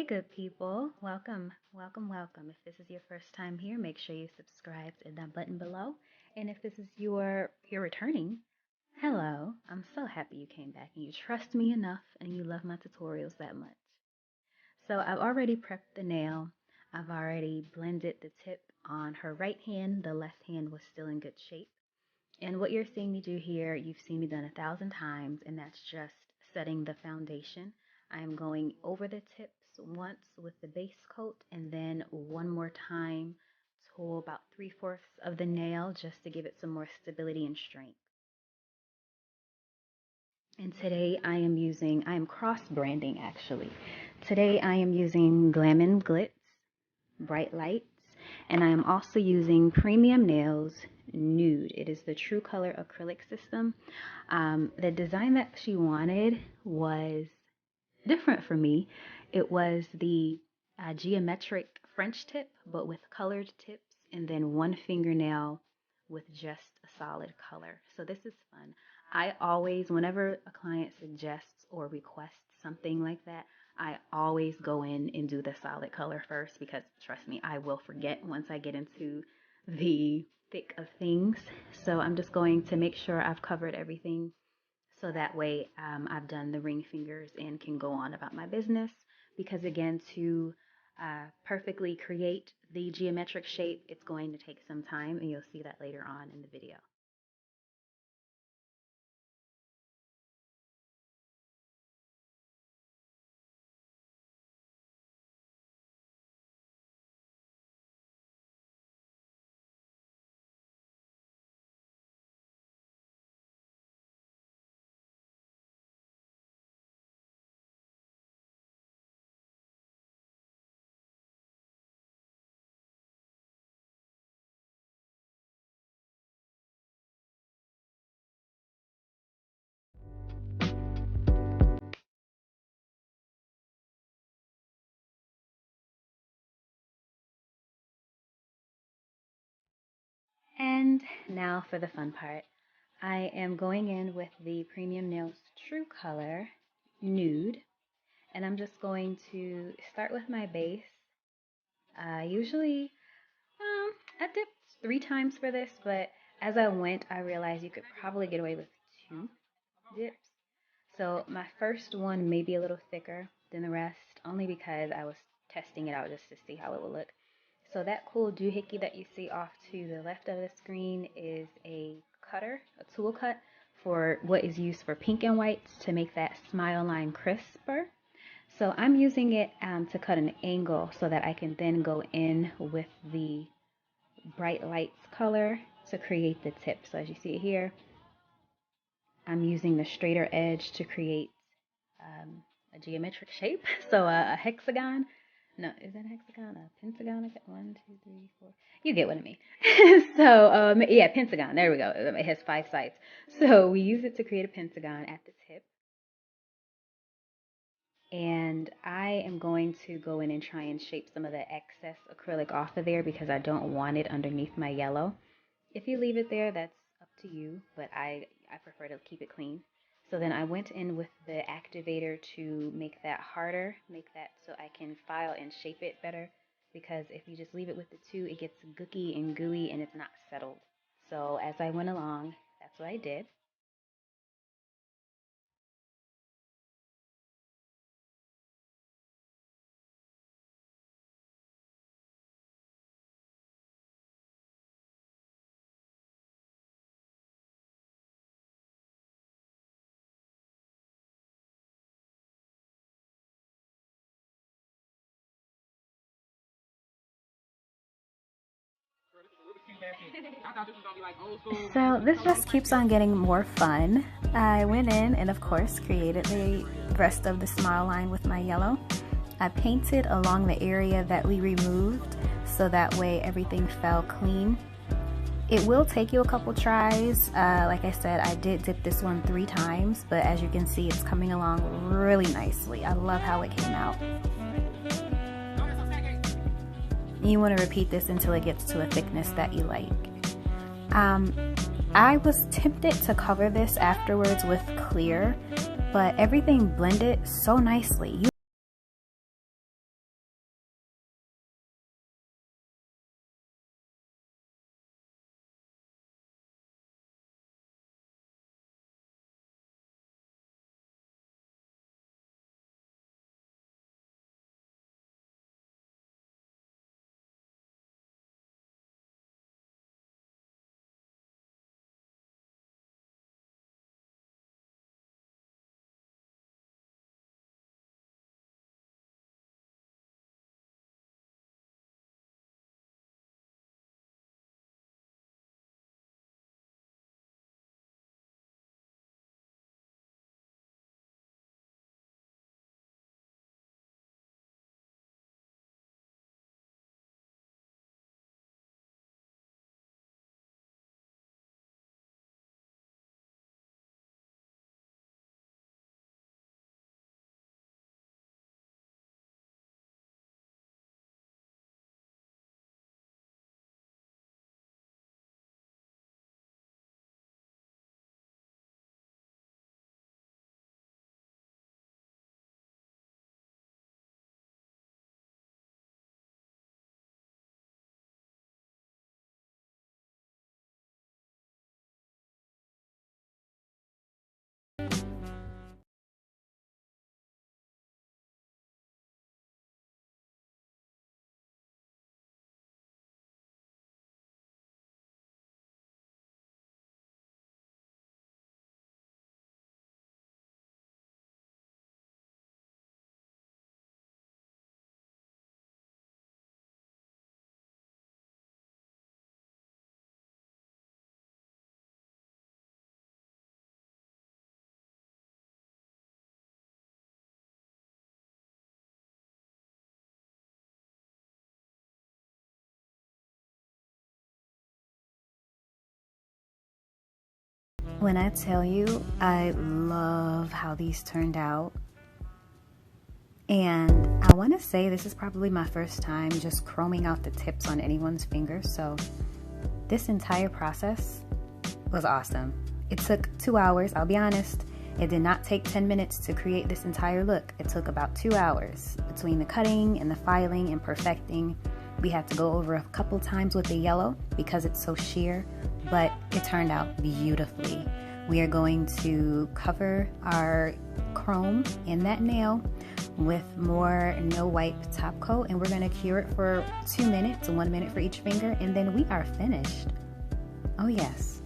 Hey, good people. Welcome, welcome, welcome. If this is your first time here, make sure you subscribe to that button below. And if this is you're returning, hello. I'm so happy you came back and you trust me enough and you love my tutorials that much. So I've already prepped the nail. I've already blended the tip on her right hand. The left hand was still in good shape. And what you're seeing me do here, you've seen me done 1,000 times, and that's just setting the foundation. I am going over the tips once with the base coat and then one more time to about 3/4 of the nail just to give it some more stability and strength. And today I am cross branding actually. Today I am using Glam and Glits Bright Lights, and I am also using Premium Nails Nude. It is the True Color acrylic system. The design that she wanted was different for me. It was the geometric French tip, but with colored tips, and then one fingernail with just a solid color. So this is fun. I always, whenever a client suggests or requests something like that, I always go in and do the solid color first because trust me, I will forget once I get into the thick of things. So I'm just going to make sure I've covered everything so that way I've done the ring fingers and can go on about my business. Because again, to perfectly create the geometric shape, it's going to take some time, and you'll see that later on in the video. And now for the fun part. I am going in with the Premium Nails True Color Nude, and I'm just going to start with my base. Usually, I dipped 3 times for this, but as I went, I realized you could probably get away with 2 dips. So my first one may be a little thicker than the rest, only because I was testing it out just to see how it would look. So that cool doohickey that you see off to the left of the screen is a cutter, a tool cut for what is used for pink and whites to make that smile line crisper. So I'm using it to cut an angle so that I can then go in with the Bright Lights color to create the tip. So as you see it here, I'm using the straighter edge to create a geometric shape. So a hexagon. No, is that a hexagon? A pentagon? 1, 2, 3, 4. You get what I mean. So yeah, pentagon. There we go. It has 5 sides. So we use it to create a pentagon at the tip. And I am going to go in and try and shape some of the excess acrylic off of there because I don't want it underneath my yellow. If you leave it there, that's up to you, but I prefer to keep it clean. So then I went in with the activator to make that harder, make that so I can file and shape it better, because if you just leave it with the 2, it gets gooky and gooey and it's not settled. So as I went along, that's what I did. So this just keeps on getting more fun. I went in and of course created the rest of the smile line with my yellow. I painted along the area that we removed so that way everything fell clean. It will take you a couple tries. Like I said, I did dip this one 3 times, but as you can see, it's coming along really nicely. I love how it came out. You want to repeat this until it gets to a thickness that you like. I was tempted to cover this afterwards with clear, but everything blended so nicely. When I tell you, I love how these turned out. And I want to say this is probably my first time just chroming out the tips on anyone's fingers. So this entire process was awesome. It took 2 hours, I'll be honest. It did not take 10 minutes to create this entire look. It took about 2 hours between the cutting and the filing and perfecting. We had to go over a couple times with the yellow because it's so sheer, but it turned out beautifully. We are going to cover our chrome in that nail with more no wipe top coat, and we're going to cure it for 2 minutes, 1 minute for each finger, and then we are finished. Oh yes,